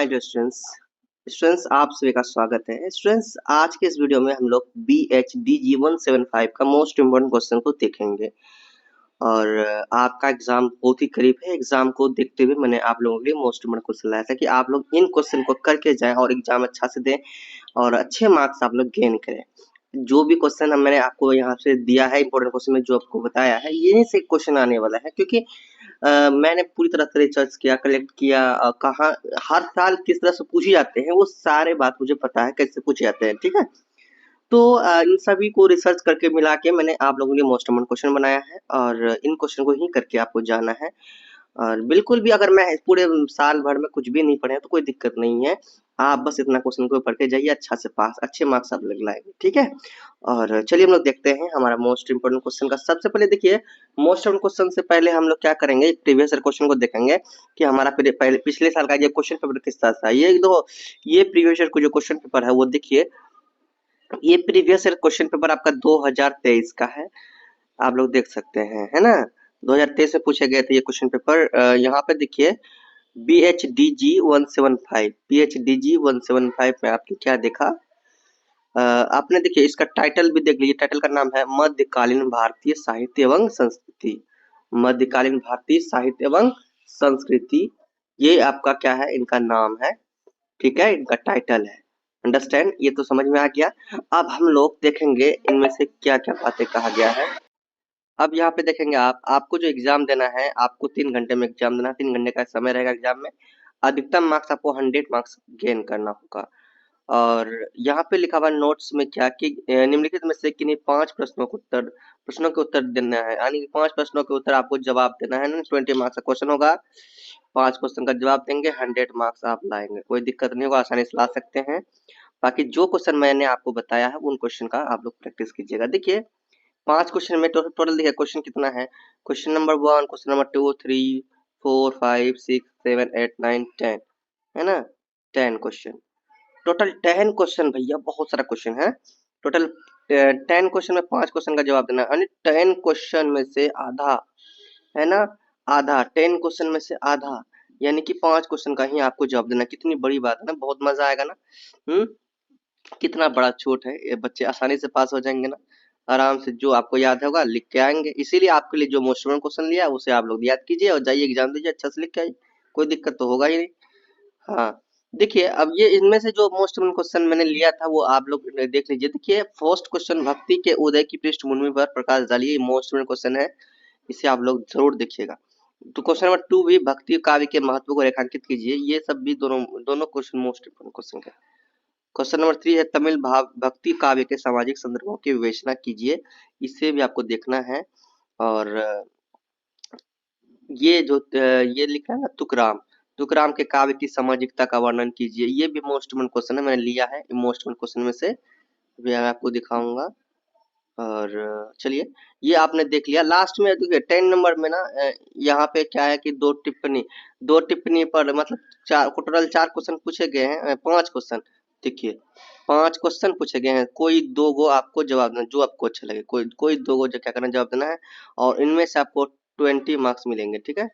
My dear students students आप सभी का स्वागत है। स्टूडेंट्स आज के इस वीडियो में हम लोग BHDG 175 का मोस्ट इम्पोर्टेंट क्वेश्चन को देखेंगे और आपका एग्जाम बहुत ही करीब है। एग्जाम को देखते हुए मैंने आप लोगों के लिए मोस्ट इम्पोर्टेंट क्वेश्चन लाया था कि आप लोग इन क्वेश्चन को करके जाएं और एग्जाम अच्छा से दें और अच्छे मार्क्स आप लोग गेन करें। जो भी क्वेश्चन मैंने आपको यहाँ से दिया है इंपॉर्टेंट क्वेश्चन में जो आपको बताया है यहीं से क्वेश्चन आने वाला है, क्योंकि मैंने पूरी तरह से रिसर्च किया, कलेक्ट किया, कहाँ हर साल किस तरह से पूछे जाते हैं वो सारे बात मुझे पता है कैसे पूछे जाते हैं। ठीक है, तो इन सभी को रिसर्च करके मिला के मैंने आप लोगों के लिए मोस्ट इम्पोर्टेंट क्वेश्चन बनाया है और इन क्वेश्चन को ही करके आपको जाना है। और बिल्कुल भी अगर मैं पूरे साल भर में कुछ भी नहीं पढ़े तो कोई दिक्कत नहीं है, आप बस इतना क्वेश्चन को पढ़ के जाइए, अच्छा से पास अच्छे मार्क्स आप लग लाएंगे। ठीक है, और चलिए हम लोग देखते हैं हमारा मोस्ट इम्पोर्टेंट क्वेश्चन का। सबसे पहले देखिए, मोस्ट इम्पोर्टेंट क्वेश्चन से पहले हम लोग क्या करेंगे, प्रीवियस ईयर क्वेश्चन को देखेंगे कि हमारा पहले पिछले साल का ये क्वेश्चन पेपर किस तरह था। ये प्रीवियस ईयर को जो क्वेश्चन पेपर है वो देखिए, ये प्रीवियस ईयर क्वेश्चन पेपर आपका 2023 का है, आप लोग देख सकते हैं, है ना। 2023 में पूछे गए थे ये क्वेश्चन पेपर। यहाँ पे देखिए BHDG 175 में आपने क्या देखा, आपने देखिए इसका टाइटल भी देख लीजिए। टाइटल का नाम है मध्यकालीन भारतीय साहित्य एवं संस्कृति। मध्यकालीन भारतीय साहित्य एवं संस्कृति, ये आपका क्या है, इनका नाम है। ठीक है, इनका टाइटल है। अंडरस्टैंड, ये तो समझ में आ गया। अब हम लोग देखेंगे इनमें से क्या क्या बातें कहा गया है। अब यहाँ पे देखेंगे आपको जो एग्जाम देना है, आपको 3 घंटे में एग्जाम देना है। 3 घंटे का समय रहेगा एग्जाम में। अधिकतम मार्क्स आपको 100 मार्क्स गेन करना होगा। और यहाँ पे लिखा हुआ नोट्स में क्या कि निम्नलिखित में से किन्हीं 5 प्रश्नों के उत्तर देना है, यानी कि 5 प्रश्नों के उत्तर आपको जवाब देना है ना। 20 मार्क्स का क्वेश्चन होगा, 5 क्वेश्चन का जवाब देंगे, 100 मार्क्स आप लाएंगे, कोई दिक्कत नहीं होगा, आसानी से ला सकते हैं। बाकी जो क्वेश्चन मैंने आपको बताया है उन क्वेश्चन का आप लोग प्रैक्टिस कीजिएगा। देखिए 5 क्वेश्चन में टोटल देखिए क्वेश्चन कितना है। क्वेश्चन नंबर 1, क्वेश्चन नंबर 2, 3, 4, 5, 6, 7, 8, 9, 10, है ना। 10 क्वेश्चन, टोटल 10 क्वेश्चन भैया, बहुत सारा क्वेश्चन है। टोटल 10 क्वेश्चन में 5 क्वेश्चन का जवाब देना है, यानी 10 क्वेश्चन में से आधा, है ना, आधा 10 क्वेश्चन में से आधा, यानी कि 5 क्वेश्चन का ही आपको जवाब देना। कितनी बड़ी बात है ना, बहुत मजा आएगा ना। कितना बड़ा छूट है, ये बच्चे आसानी से पास हो जाएंगे ना, आराम से जो आपको याद होगा लिख के आएंगे। इसीलिए आपके लिए जो मोस्ट इम्पोर्टेंट क्वेश्चन लिया है उसे आप लोग याद कीजिए और जाइए एग्जाम दीजिए, अच्छा से लिख के आइए, कोई दिक्कत तो होगा ही नहीं। हाँ, देखिए अब ये इनमें से जो मोस्ट इम्पोर्टेंट क्वेश्चन मैंने लिया था वो आप लोग देख लीजिए। देखिए फर्स्ट क्वेश्चन, भक्ति के उदय की पृष्ठभूमि पर प्रकाश डालिए, मोस्ट इम्पोर्टेंट क्वेश्चन है, इसे आप लोग जरूर देखिएगा। तो क्वेश्चन नंबर 2 भी, भक्ति काव्य के महत्व को रेखांकित कीजिए, ये सब भी दोनों दोनों क्वेश्चन मोस्ट इम्पोर्टेंट क्वेश्चन है। क्वेश्चन नंबर 3 है, तमिल भाव भक्ति काव्य के सामाजिक संदर्भों की विवेचना कीजिए, इसे भी आपको देखना है। और ये लिखा है ना तुकराम, तुकराम के काव्य की सामाजिकता का वर्णन कीजिए, ये भी मोस्ट इम्पोर्टेंट क्वेश्चन है, मैंने लिया है मोस्ट इम्पोर्टेंट क्वेश्चन में से, अभी मैं आपको दिखाऊंगा। और चलिए ये आपने देख लिया। लास्ट में देखिए 10 नंबर में ना यहाँ पे क्या है कि दो टिप्पणी पर मतलब टोटल 4 क्वेश्चन पूछे गए हैं, 5 क्वेश्चन। देखिए 5 क्वेश्चन पूछे गए हैं, कोई 2 गो आपको जवाब देना जो आपको अच्छा लगे, कोई 2 गो जो क्या करना जवाब देना है, और इनमें से आपको 20 मार्क्स मिलेंगे। ठीक है,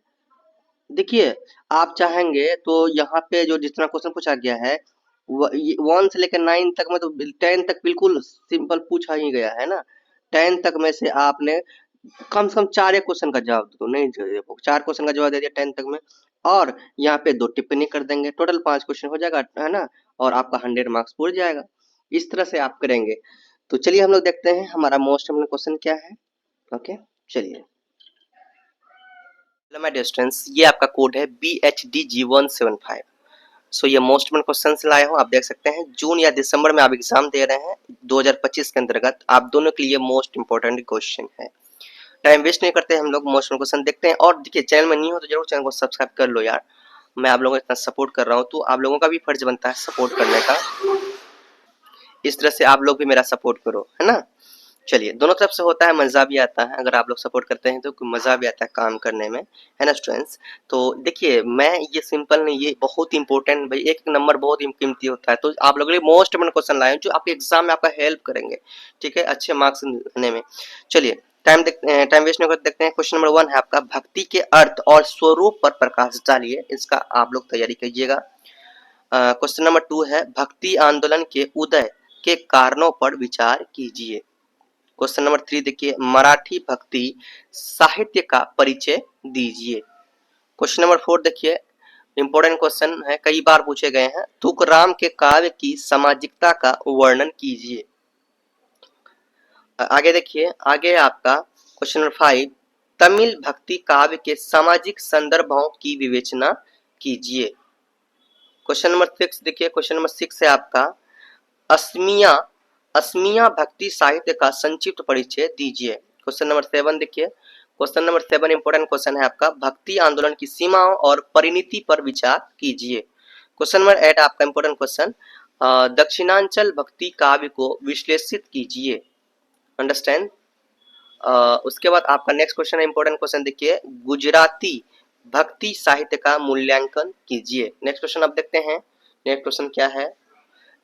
देखिए आप चाहेंगे तो यहाँ पे जो जितना क्वेश्चन पूछा गया है 1 से लेकर 9 तक में, तो 10 तक बिल्कुल सिंपल पूछा ही गया है ना। 10 तक में से आपने कम से कम 4 क्वेश्चन का जवाब दो, नहीं 4 क्वेश्चन का जवाब दे दिया 10 तक में, और यहाँ पे 2 टिप्पणी कर देंगे, टोटल 5 क्वेश्चन हो जाएगा, है ना, और आपका 100 मार्क्स पूरा जाएगा। इस तरह से आप करेंगे। तो चलिए हम लोग देखते हैं हमारा मोस्ट इम्पोर्टेंट क्वेश्चन क्या है। ओके चलिए, हेलो माय डियर स्टूडेंट्स, ये आपका कोड है BHDG 175। सो ये मोस्ट इम्पोर्टेंट क्वेश्चन से लाया हूँ, आप देख सकते हैं जून या दिसंबर में आप एग्जाम दे रहे हैं 2025 के अंतर्गत, आप दोनों के लिए मोस्ट इम्पोर्टेंट क्वेश्चन है। टाइम वेस्ट नहीं करते, हम लोग मोस्ट इम्पोर्टेंट क्वेश्चन देखते हैं। और देखिए चैनल में नहीं हो तो जरूर चैनल को सब्सक्राइब कर लो यार, मैं आप लोगों को इतना सपोर्ट कर रहा हूँ तो आप लोगों का भी फर्ज बनता है सपोर्ट करने का। इस तरह से आप लोग भी मेरा सपोर्ट करो, है ना। चलिए दोनों तरफ से होता है, मजा भी आता है, अगर आप लोग सपोर्ट करते हैं तो मजा भी आता है काम करने में, है ना स्टूडेंट्स। तो देखिए मैं ये सिंपल नहीं, ये बहुत इंपॉर्टेंट भाई, एक नंबर बहुत कीमती होता है, तो आप लोगों के लिए मोस्ट इम्पोर्टेंट क्वेश्चन लाए हैं जो आपके एग्जाम में आपका हेल्प करेंगे, ठीक है, अच्छे मार्क्स लेने में। चलिए टाइम वेस्ट नहीं करते, देखते हैं। क्वेश्चन नंबर 1 है आपका, भक्ति के अर्थ और स्वरूप पर प्रकाश डालिए, इसका आप लोग तैयारी कीजिएगा। क्वेश्चन नंबर 2 है भक्ति आंदोलन के उदय के कारणों पर विचार कीजिए। क्वेश्चन नंबर 3 देखिए मराठी भक्ति साहित्य का परिचय दीजिए। क्वेश्चन नंबर 4 देखिए इंपॉर्टेंट क्वेश्चन है, कई बार पूछे गए हैं, तुकराम के काव्य की सामाजिकता का वर्णन कीजिए। आगे देखिए, आगे आपका क्वेश्चन नंबर 5 तमिल भक्ति काव्य के सामाजिक संदर्भों की विवेचना कीजिए। क्वेश्चन नंबर 6 देखिए, क्वेश्चन नंबर 6 है आपका असमिया असमिया भक्ति साहित्य का संक्षिप्त परिचय दीजिए। क्वेश्चन नंबर 7 देखिए, क्वेश्चन नंबर 7 इंपॉर्टेंट क्वेश्चन है आपका भक्ति आंदोलन की सीमाओं और परिणति पर विचार कीजिए। क्वेश्चन नंबर 8 आपका इंपॉर्टेंट क्वेश्चन दक्षिणांचल भक्ति काव्य को विश्लेषित कीजिए। अंडरस्टैंड। उसके बाद आपका नेक्स्ट क्वेश्चन है इंपॉर्टेंट क्वेश्चन देखिए गुजराती भक्ति साहित्य का मूल्यांकन कीजिए। नेक्स्ट क्वेश्चन आप देखते हैं, नेक्स्ट क्वेश्चन क्या है।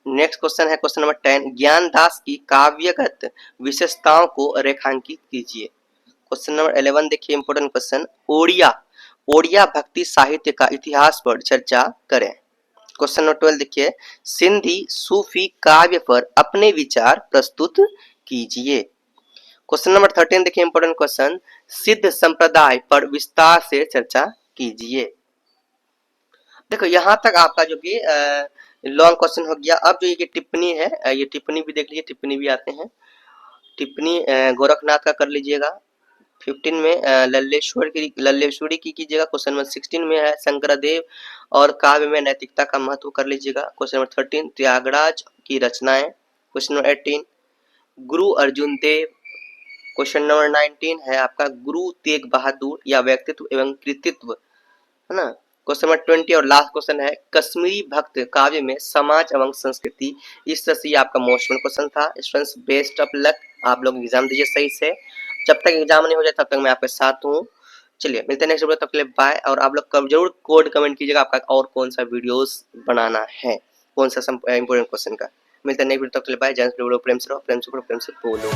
नेक्स्ट क्वेश्चन है क्वेश्चन नंबर 10 ज्ञानदास की काव्यगत विशेषताओं को रेखांकित कीजिए। क्वेश्चन नंबर 11 देखिए इंपॉर्टेंट क्वेश्चन ओडिया भक्ति साहित्य का इतिहास पर चर्चा करें। क्वेश्चन नंबर 12 देखिए सिंधी सूफी काव्य पर अपने विचार प्रस्तुत कीजिए। क्वेश्चन नंबर 13 देखिए इंपॉर्टेंट क्वेश्चन सिद्ध संप्रदाय पर विस्तार से चर्चा कीजिए। देखो यहाँ तक आपका जो कि लॉन्ग क्वेश्चन हो गया। अब जो ये टिप्पणी है ये टिप्पणी भी देख लीजिए, टिप्पणी भी आते हैं। टिप्पणी गोरखनाथ का कर लीजिएगा। 15 में लल्लेश्वरी की कीजिएगा। क्वेश्चन नंबर 16 में है शंकरदेव और काव्य में नैतिकता का महत्व कर लीजिएगा। क्वेश्चन नंबर 13 त्यागराज की रचनाएं। क्वेश्चन नंबर 18 गुरु अर्जुन देव। क्वेश्चन नंबर 19 है आपका गुरु तेग बहादुर या व्यक्तित्व एवं कृतित्व, है ना। क्वेश्चन नंबर 20 और लास्ट क्वेश्चन है कश्मीरी भक्त काव्य में समाज एवं संस्कृति। इस तरह से आपका मोस्ट क्वेश्चन था। स्टूडेंट्स बेस्ट ऑफ लक, आप लोग एग्जाम दीजिए सही से। जब तक एग्जाम नहीं हो जाए तब तक मैं आपके साथ हूँ। चलिए मिलते हैं नेक्स्ट वीडियो, तब के लिए बाय। और आप लोग जरूर कोड कमेंट कीजिएगा आपका और कौन सा वीडियोस बनाना है, कौन सा इंपोर्टेंट क्वेश्चन का। मिलते हैं नेक्स्ट वीडियो, तब के लिए बाय। जय हिंद, प्रेम से रहो, प्रेम से बोलो।